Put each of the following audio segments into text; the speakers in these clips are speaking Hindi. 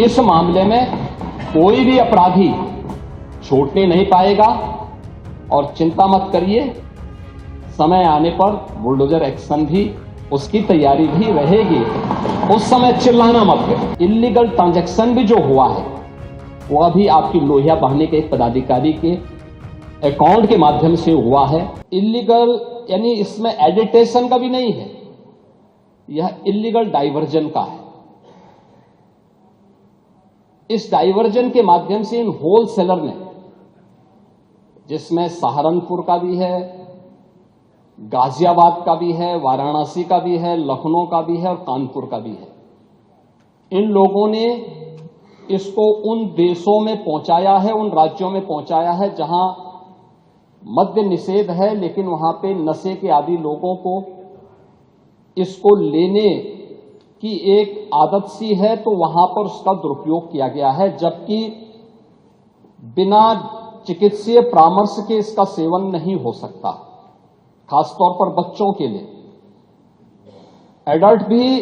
इस मामले में कोई भी अपराधी छूटने नहीं पाएगा और चिंता मत करिए, समय आने पर बुलडोजर एक्शन भी, उसकी तैयारी भी रहेगी। उस समय चिल्लाना मत करिए। इलीगल ट्रांजैक्शन भी जो हुआ है वो अभी आपकी लोहिया बहाने के एक पदाधिकारी के अकाउंट के माध्यम से हुआ है। इलीगल यानी इसमें एडिटेशन का भी नहीं है, यह इलीगल डाइवर्जन का है। इस डाइवर्जन के माध्यम से इन होलसेलर ने, जिसमें सहारनपुर का भी है, गाजियाबाद का भी है, वाराणसी का भी है, लखनऊ का भी है और कानपुर का भी है, इन लोगों ने इसको उन देशों में पहुंचाया है, उन राज्यों में पहुंचाया है जहां मद्य निषेध है, लेकिन वहां पे नशे के आदी लोगों को इसको लेने की एक आदत सी है, तो वहां पर उसका दुरुपयोग किया गया है, जबकि बिना चिकित्सीय परामर्श के इसका सेवन नहीं हो सकता, खासतौर पर बच्चों के लिए। एडल्ट भी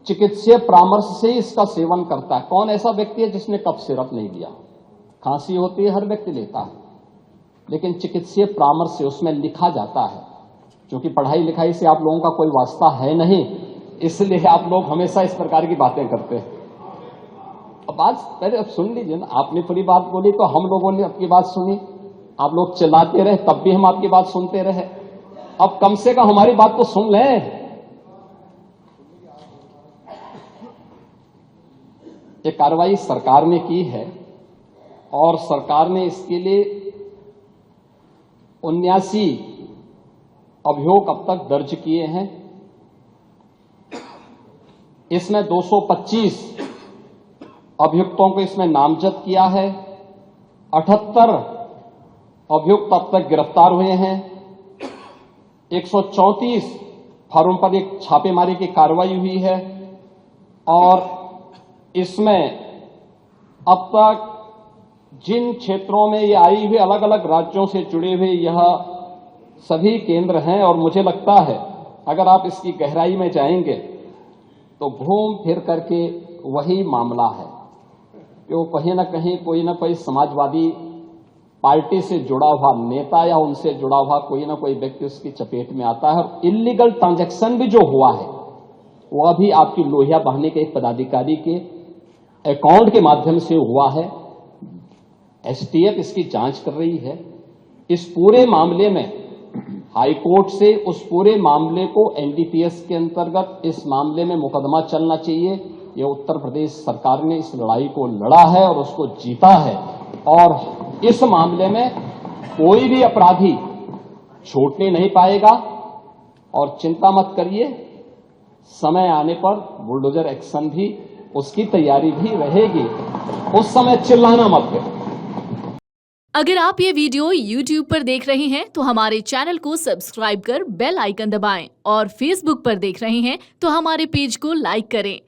चिकित्सीय परामर्श से इसका सेवन करता है। कौन ऐसा व्यक्ति है जिसने कफ सिरप नहीं लिया? खांसी होती है, हर व्यक्ति लेता है, लेकिन चिकित्सीय परामर्श से उसमें लिखा जाता है। क्योंकि पढ़ाई लिखाई से आप लोगों का कोई वास्ता है नहीं, इसलिए आप लोग हमेशा इस प्रकार की बातें करते हैं। अब आज पहले अब सुन लीजिए ना, आपने पूरी बात बोली तो हम लोगों ने आपकी बात सुनी, आप लोग चिल्लाते रहे तब भी हम आपकी बात सुनते रहे। अब कम से कम हमारी बात तो सुन लें। ये कार्रवाई सरकार ने की है और सरकार ने इसके लिए 79 अभियोग अब तक दर्ज किए हैं। इसमें 225 अभियुक्तों को इसमें नामजद किया है। 78 अभियुक्त अब तक गिरफ्तार हुए हैं। 134 फर्म पर एक छापेमारी की कार्रवाई हुई है और इसमें अब तक जिन क्षेत्रों में ये आई हुई, अलग अलग राज्यों से जुड़े हुए यह सभी केंद्र हैं और मुझे लगता है अगर आप इसकी गहराई में जाएंगे तो घूम फिर करके वही मामला है कि वो कहीं ना कोई समाजवादी पार्टी से जुड़ा हुआ नेता या उनसे जुड़ा हुआ कोई ना कोई व्यक्ति उसकी चपेट में आता है। और इलीगल ट्रांजैक्शन भी जो हुआ है वो अभी आपकी लोहिया बहाने के एक पदाधिकारी के अकाउंट के माध्यम से हुआ है। एसटीएफ इसकी जांच कर रही है। इस पूरे मामले में हाईकोर्ट से उस पूरे मामले को एनडीपीएस के अंतर्गत इस मामले में मुकदमा चलना चाहिए। यह उत्तर प्रदेश सरकार ने इस लड़ाई को लड़ा है और उसको जीता है और इस मामले में कोई भी अपराधी छूटने नहीं पाएगा और चिंता मत करिए, समय आने पर बुलडोजर एक्शन भी, उसकी तैयारी भी रहेगी। उस समय चिल्लाना मत करिए। अगर आप ये वीडियो YouTube पर देख रहे हैं तो हमारे चैनल को सब्सक्राइब कर बेल आइकन दबाएं और Facebook पर देख रहे हैं तो हमारे पेज को लाइक करें।